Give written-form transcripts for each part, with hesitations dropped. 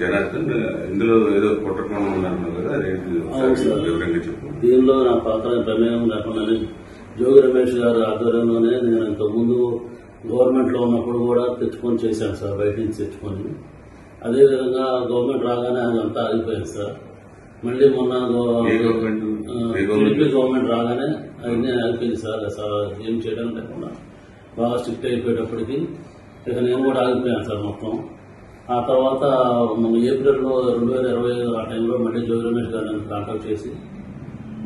జనార్దన్ ఇందులో ఏదో కుట్రకోణం ఉన్నారు కదా, వివరంగా చెప్పు. దీనిలో నా పాత్ర ప్రమేయం లేకుండానే జోగి రమేష్ గారి ఆధ్వర్యంలోనే నేను ఇంతకుముందు గవర్నమెంట్ లో ఉన్నప్పుడు కూడా తెచ్చుకొని చేశాను సార్, బయట నుంచి తెచ్చుకొని. అదేవిధంగా గవర్నమెంట్ రాగానే అదంతా ఆగిపోయింది సార్. మళ్ళీ మొన్న టీడీపీ గవర్నమెంట్ రాగానే అవన్నీ ఆగిపోయింది సార్. ఏం చేయడం లేకుండా బాగా స్ట్రిక్ట్ అయిపోయేటప్పటికి ఇక నేను కూడా ఆగిపోయాను సార్ మొత్తం. ఆ తర్వాత మన ఏప్రిల్లో 2025 ఆ టైంలో మళ్ళీ జోగి రమేష్ గారిని కాంటాక్ట్ చేసి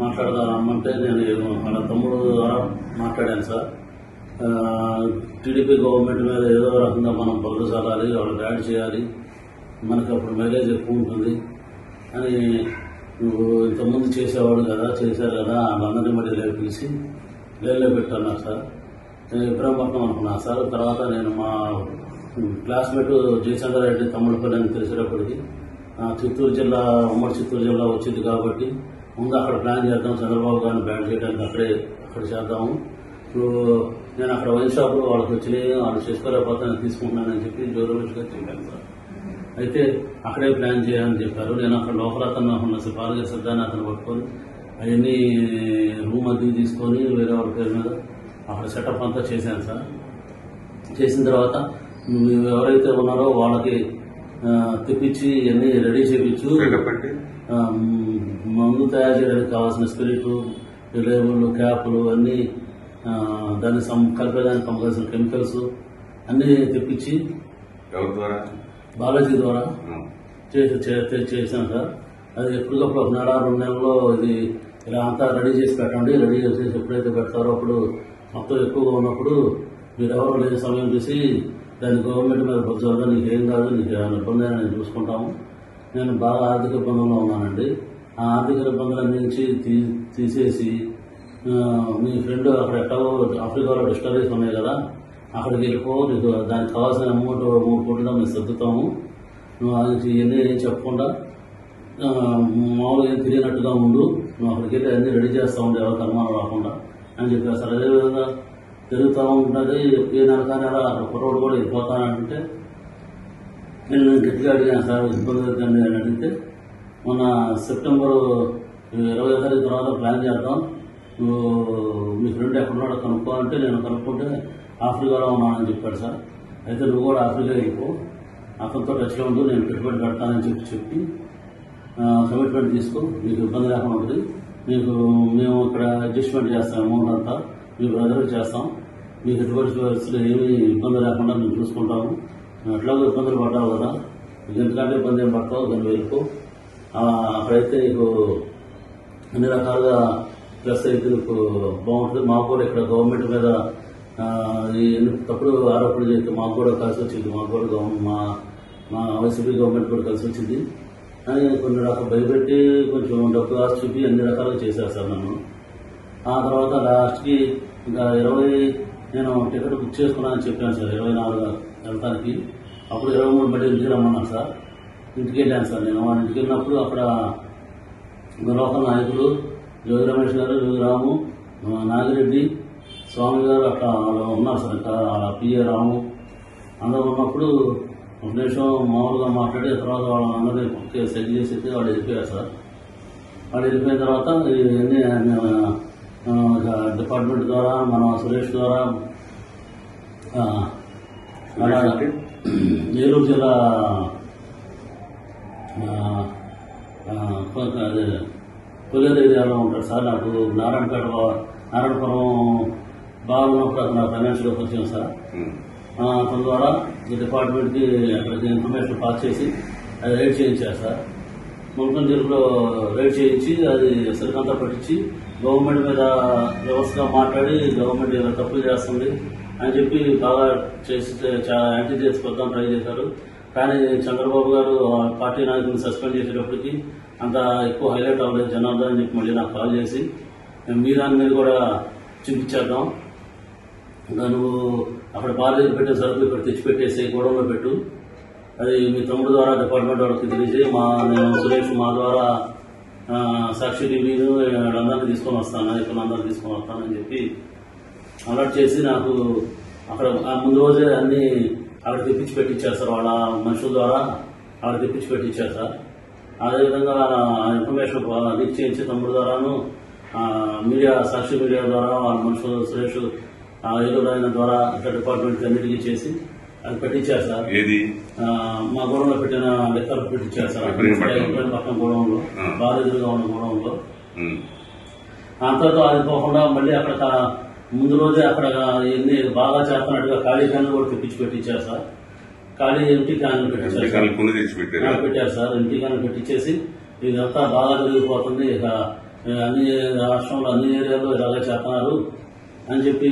మాట్లాడదాం రమ్మంటే నేను వాళ్ళ తమ్ముడు ద్వారా మాట్లాడాను సార్. టీడీపీ గవర్నమెంట్ మీద ఏదో రకంగా మనం బదులు చల్లాలి, వాళ్ళకి యాడ్ చేయాలి, మనకి అప్పుడు మైలేజ్ ఎక్కువ ఉంటుంది అని నువ్వు ఇంతకుముందు చేసేవాడు కదా, చేశారు కదా, వాళ్ళందరినీ మళ్ళీ పిలిచి జైల్లో పెట్టాను సార్. నేను ఇబ్రాహీంపట్నం అనుకున్నా సార్. తర్వాత నేను మా క్లాస్మేట్ జయచంద్ర రెడ్డి తమ్ముడిపల్లి అని తెలిసేటప్పటికి చిత్తూరు జిల్లా, ఉమ్మడి చిత్తూరు జిల్లా వచ్చింది కాబట్టి ముందు అక్కడ ప్లాన్ చేద్దాం, చంద్రబాబు గారిని బ్యాన్ చేయడానికి అక్కడ చేద్దాము. ఇప్పుడు నేను అక్కడ వైన్ షాప్లో వాళ్ళకి వచ్చినాయి, వాళ్ళు చేసుకోలేకపోతే నేను తీసుకుంటున్నానని చెప్పి జోగి రమేష్ గారు చెప్పాను సార్. అయితే అక్కడే ప్లాన్ చేయాలని చెప్పారు. నేను అక్కడ లోపల అతను ఉన్న పాలక సిద్ధాన్ని అతను పట్టుకొని అవన్నీ రూమ్ అద్దెకి తీసుకొని వేరే వాళ్ళ పేరు మీద అక్కడ సెటప్ అంతా చేశాను సార్. చేసిన తర్వాత ఎవరైతే ఉన్నారో వాళ్ళకి తెప్పించి అన్ని రెడీ చేయించు, మందు తయారు చేయడానికి కావాల్సిన స్పిరిట్, లేబుల్, క్యాపులు అన్నీ, దాన్ని కలిపేదానికి కావాల్సిన కెమికల్స్ అన్నీ తెప్పించి బాలాజీ ద్వారా చేశాను సార్. అది ఎప్పటికప్పుడు 1.5-2 నెలల్లో ఇది ఇలా అంతా రెడీ చేసి పెట్టండి. రెడీ చేసి ఎప్పుడైతే పెడతారో అప్పుడు మొత్తం ఎక్కువగా ఉన్నప్పుడు మీరు ఎవరు లేని సమయం చూసి దాన్ని గవర్నమెంట్ మీద బొచ్చారు, నీకు ఏం కాదు, నీకు ఏమైనా ఇబ్బంది అయినా నేను చూసుకుంటాము. నేను బాగా ఆర్థిక ఇబ్బందుల్లో ఉన్నానండి. ఆ ఆర్థిక ఇబ్బందులన్నీ నుంచి తీసేసి మీ ఫ్రెండ్ అక్కడ ఎట్టవో ఆఫ్రికాలో డిస్టరీస్ ఉన్నాయి కదా, అక్కడికి వెళ్ళిపో, నీకు దానికి కావాల్సిన అమౌంట్ 3 కోట్లుగా మేము సర్దుతాము, నువ్వు అది ఇవన్నీ ఏం చెప్పకుండా మామూలుగా ఏం తిరిగినట్టుగా ఉండు, నువ్వు అక్కడికి వెళ్ళి అన్నీ రెడీ చేస్తూ ఉండే ఎవరికి అనుమానం రాకుండా అని చెప్పారు సార్. అదేవిధంగా తిరుగుతూ ఉంటుంది. ఏ నెల అక్కడ కుర్రోడు కూడా వెళ్ళిపోతానంటే నేను గట్టిగా అడిగాను సార్, ఇబ్బంది అవుతుంది అని అడిగితే మొన్న సెప్టెంబర్ 20వ తారీఖు తర్వాత ప్లాన్ చేద్దాం, నువ్వు మీ ఫ్రెండ్ ఎక్కడున్నాడో కనుక్కో అంటే నేను కనుక్కుంటే ఆఫ్రికాలో ఉన్నానని చెప్పాడు సార్. అయితే నువ్వు కూడా ఆఫ్రికా వెళ్ళిపో, అతనితో టచ్లో ఉండు, నేను పెట్టుబడి పెడతానని చెప్పి కమిట్మెంట్ తీసుకో, నీకు ఇబ్బంది లేకుండా ఉంటుంది, మేము ఇక్కడ అడ్జస్ట్మెంట్ చేస్తాం, అమౌంట్ అంతా మీ బ్రదర్కి చేస్తాం, మీకు ఎటువంటి పరిస్థితులు ఏమీ ఇబ్బంది లేకుండా మేము చూసుకుంటాము, ఎట్లాగో ఇబ్బందులు పడ్డావు కదా, ఎందుకంటే ఇబ్బంది ఏం పడతావు, దాన్ని వెళ్ళిపో, అక్కడైతే నీకు అన్ని రకాలుగా ప్లస్ అయితే నీకు బాగుంటుంది. మాకు కూడా ఇక్కడ గవర్నమెంట్ మీద తప్పుడు ఆరోపణలు చేస్తే మాకు కూడా కలిసి వచ్చింది, మాకు కూడా మా వైసీపీ గవర్నమెంట్ కూడా కలిసి వచ్చింది అని కొన్ని రకాలు భయపెట్టి కొంచెం డబ్బు ఆశ చూపి అన్ని రకాలుగా చేశారు సార్ నన్ను. ఆ తర్వాత లాస్ట్కి ఇంకా 20 నేను టికెట్ బుక్ చేసుకున్నానని చెప్పాను సార్, 24 వెళ్తానికి. అప్పుడు 23 మళ్ళీ ఇంటికి రమ్మన్నాను సార్. ఇంటికి వెళ్ళాను సార్. నేను వాళ్ళ ఇంటికి వెళ్ళినప్పుడు అక్కడ లోకల్ నాయకులు జోగి రమేష్ గారు, జోగి రాము, నాగిరెడ్డి, స్వామి గారు అట్లా ఉన్నారు సార్. ఇంకా పిఏ రాము అందరూ ఉన్నప్పుడు ఒక నిమిషం మామూలుగా మాట్లాడి తర్వాత వాళ్ళందరినీ సెట్ చేసి వాళ్ళు వెళ్ళిపోయారు సార్. వాళ్ళు వెళ్ళిపోయిన తర్వాత ఇవన్నీ డిపార్ట్మెంట్ ద్వారా మన సురేష్ ద్వారా ఏలూరు జిల్లా కొల్లేరు ఏరియాలో ఉంటాడు సార్. నాకు నారాయణపురం బాగున్నప్పుడు అతను ఫైనాన్షియల్కి వచ్చాను సార్. అతని ద్వారా ఈ డిపార్ట్మెంట్కి అక్కడికి ఇన్ఫర్మేషన్ పాస్ చేసి అది రైడ్ చేయించారు సార్. మున్సిపల్ జైలులో రైడ్ చేయించి అది సరికంతా పట్టించి గవర్నమెంట్ మీద వ్యవస్థగా మాట్లాడి గవర్నమెంట్ ఇలా తప్పులు చేస్తుంది అని చెప్పి బాగా చేసి యాంటీ చేసుకొద్దాం ట్రై చేశారు. కానీ చంద్రబాబు గారు పార్టీ నాయకులను సస్పెండ్ చేసేటప్పటికి అంత ఎక్కువ హైలైట్ అవ్వలేదు జనార్దన్ అని చెప్పి మళ్ళీ నాకు కాల్ చేసి మీ దాని మీద కూడా చూపించేద్దాం, నువ్వు అక్కడ బాధ్యత పెట్టే సరుకులు ఇక్కడ తెచ్చిపెట్టేసి గొడవలో పెట్టు, అది మీ తమ్ముడు ద్వారా డిపార్ట్మెంట్ వాళ్ళకి తెలిసి నేను సురేష్ మా ద్వారా సాక్షి టీవీను వాళ్ళందరినీ తీసుకొని వస్తాను, నాయకులందరినీ తీసుకొని వస్తానని చెప్పి అలర్ట్ చేసి నాకు అక్కడ ముందు రోజే అన్ని అక్కడ తెప్పించి పెట్టించారు సార్. వాళ్ళ మనుషుల ద్వారా ఆవిడ తెప్పించి పెట్టించారు సార్. అదేవిధంగా ఇన్ఫర్మేషన్ లీక్ చేయించి తమ్ముడు ద్వారాను మీడియా సాక్షి మీడియా ద్వారా వాళ్ళ మనుషులు సురేష్ ఏలూరు ఆయన ద్వారా ఇట్లా డిపార్ట్మెంట్ అన్నిటికీ చేసి అది పెట్టించారు సార్. మా గోడంలో పెట్టిన లెక్కలు పెట్టించారు సార్. పక్కన గోడంలో బాగా ఎదురుగా ఉన్న గోడంలో. అంతతో అది పోకుండా మళ్ళీ అక్కడ ముందు రోజే అక్కడ ఎన్ని బాగా చేస్తున్నట్టుగా ఖాళీ క్యాన్లు కూడా తెప్పించి పెట్టించారు సార్. ఖాళీ ఎంటీ క్యాన్లు పెట్టారు సార్. ఎంటీ క్యాన్లు పెట్టించేసి ఇదంతా బాగా జరిగిపోతుంది, ఇక అన్ని రాష్ట్రంలో అన్ని ఏరియాలో ఇలాగే చేస్తున్నారు అని చెప్పి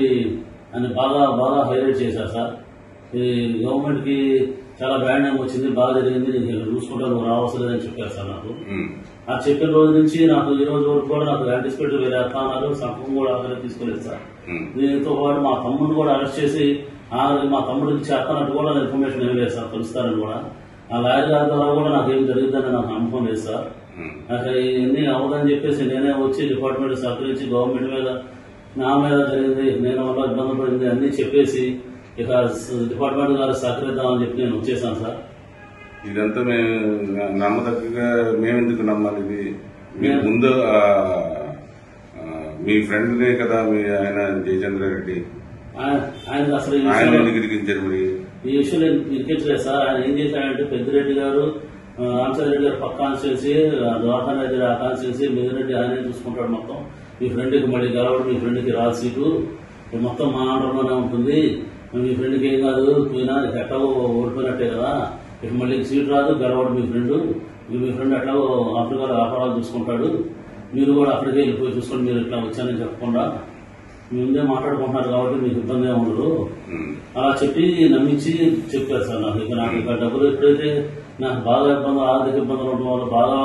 అని బాగా బాగా హైలైట్ చేశారు సార్. ఈ గవర్నమెంట్ కి చాలా బ్యాడ్ నేమ్ వచ్చింది, బాగా జరిగింది, చూసుకుంటా నువ్వు రావసలేదని చెప్పారు సార్ నాకు. ఆ చెప్పిన రోజు నుంచి నాకు ఈ రోజు వరకు కూడా నాకు యాంటిసిపేట్ వేరే అన్నారు, సంపం కూడా అక్కడ తీసుకోలేదు సార్. దీంతో పాటు మా తమ్ముడిని కూడా అరెస్ట్ చేసి మా తమ్ముడికి చేస్తున్నట్టు కూడా ఇన్ఫర్మేషన్ ఏం లేదు సార్, కలుస్తారని కూడా. ఆ లాయర్ గారి ద్వారా కూడా నాకు ఏం జరిగిందని నాకు నమ్మకం లేదు సార్. నాకు ఇవన్నీ అవ్వదని చెప్పేసి నేనే వచ్చి డిపార్ట్మెంట్ సహకరించి గవర్నమెంట్ మీద నా మీద జరిగింది, నేను వల్ల ఇబ్బంది పడింది అన్ని చెప్పేసి ఇక డిపార్ట్మెంట్ గారు సహకరిద్దామని చెప్పి నేను వచ్చేసాను సార్. ఇదంతా మేము నమ్మదగ్గగా మేమెందుకు నమ్మాలి? ఇది మీరు ముందు మీ ఫ్రెండ్నే కదా మీ ఆయన జయచంద్ర రెడ్డి, ఆయన అసలు ఈ ఇష్యూలో ఇరికించలేదు సార్. ఆయన ఏం చేశాడంటే పెద్దిరెడ్డి గారు రామచంద్రెడ్డి గారు పక్క కాన్స్టిట్యూన్సీ, ద్వారకా రెడ్డి ఆ కాన్స్టిట్యూన్సీ, మిగిలిరెడ్డి ఆయనే చూసుకుంటాడు మొత్తం. మీ ఫ్రెండ్కి మళ్ళీ గెలవడం, మీ ఫ్రెండ్కి రాదు సీటు, మొత్తం మా ఆర్డర్లోనే ఉంటుంది, మీ ఫ్రెండ్కి ఏం కాదు, పోయినా ఎట్లాగో ఓడిపోయినట్టే కదా, ఇక మళ్ళీ సీట్ రాదు, గెలవడు మీ ఫ్రెండ్ ఎట్లాగో ఆఫ్రికాలో వ్యాపారాలు చూసుకుంటాడు, మీరు కూడా అక్కడికి వెళ్ళిపోయి చూసుకొని మీరు ఇట్లా వచ్చానని చెప్పకుండా మీ ముందే మాట్లాడుకుంటున్నారు కాబట్టి మీకు ఇబ్బంది ఉండదు అలా చెప్పి నమ్మించి చెప్పారు సార్. నాకు ఇక డబ్బులు ఎప్పుడైతే నాకు బాగా ఇబ్బంది, ఆర్థిక ఇబ్బందులు ఉండడం వల్ల బాగా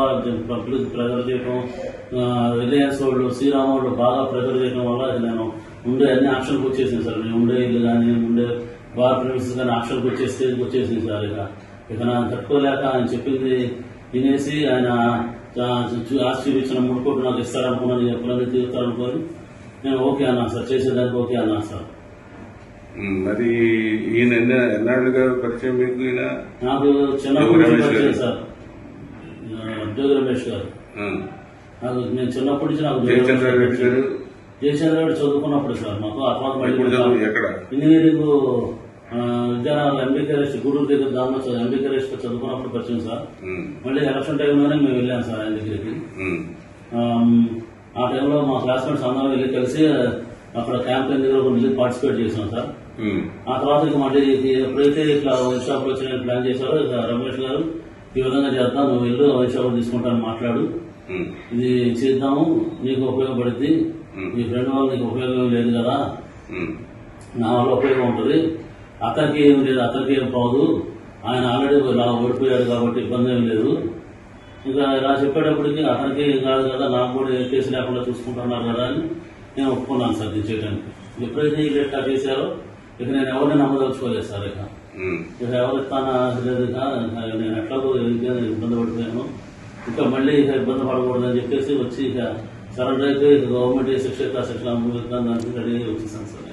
పబ్లిక్ ప్రెజర్ చేయడం, రిలయన్స్ వాళ్ళు, శ్రీరామ్ వాళ్ళు బాగా ప్రెజర్ చేయడం వల్ల నేను ఉండే అన్ని ఆప్షన్కి వచ్చేసింది సార్. నేను ఉండే ఇల్లు కానీ ఉండే బార్ ప్రిమిసెస్ కానీ ఆప్షన్కి వచ్చేసింది సార్. ఇక నాకు తట్టుకోలేక ఆయన చెప్పింది వినేసి ఆయన ఆశ్చర్యించిన 3 కోట్లు నాకు ఇస్తారనుకున్నాను, ఎప్పుడైనా తీరుతారనుకోని నేను ఓకే అన్నా సార్, చేసేదానికి ఓకే అన్నా సార్. మరి ఈయన ఎన్నాళ్ళుగా పరిచయం మీకు? ఈయన నాకు చిన్నప్పుడు పరిచయం సార్, జోగి రమేష్ గారు. నాకు నేను చిన్నప్పటి నుంచి నాకు జయచంద్ర రెడ్డి చదువుకున్నప్పుడు సార్ మాకు ఇంజనీరింగ్ విద్యానగర్ ఎంబీకేఎస్ గూడూరు దగ్గర దానిలో ఎంబీకేఎస్ చదువుకున్నప్పుడు పరిచయం సార్. మళ్ళీ ఎలక్షన్ టైంలోనే మేము వెళ్ళాం సార్ ఆయన దగ్గరికి. ఆ టైంలో మా క్లాస్మేట్స్ అందరం వెళ్ళి కలిసి అక్కడ క్యాంపెయిన్ దగ్గర వెళ్ళి పార్టిసిపేట్ చేసాం సార్. ఆ తర్వాత ఇక మళ్ళీ ఎప్పుడైతే ఇట్లా వైన్ షాప్ లో వచ్చి ప్లాన్ చేశారో ఇక రమేష్ గారు ఈ విధంగా చేద్దాం, నువ్వు వెళ్ళు వైన్ షాప్ తీసుకుంటాను మాట్లాడు, ఇది చేద్దాము, నీకు ఉపయోగపడుద్ది, నీ ఫ్రెండ్ వాళ్ళు నీకు ఉపయోగం లేదు కదా, నా వల్ల ఉపయోగం ఉంటుంది, అతనికి ఏం లేదు, అతనికి ఏం పోదు, ఆయన ఆల్రెడీ ఇలా ఓడిపోయాడు కాబట్టి ఇబ్బంది ఏం లేదు, ఇంకా ఇలా చెప్పేటప్పటికి అతనికి ఏం కాదు కదా, నాకు కూడా ఏ కేసు లేకుండా చూసుకుంటున్నారు కదా అని నేను ఒప్పుకున్నాను సార్ ఇది చేయడానికి. ఎప్పుడైతే ఈ డేటా చేశారో ఇక నేను ఎవరిని నమ్మదలుచుకోలేదు సార్. ఇక ఎవరు ఇస్తానా లేదు, నేను ఎట్లాగో ఇబ్బంది పడిపోయాను, ఇంకా మళ్ళీ ఇక ఇబ్బంది పడకూడదని చెప్పేసి వచ్చి ఇక సరెండర్ అయితే గవర్నమెంట్ శిక్ష అనుభవిస్తాను దానికి రెడీ వచ్చేసాను సార్.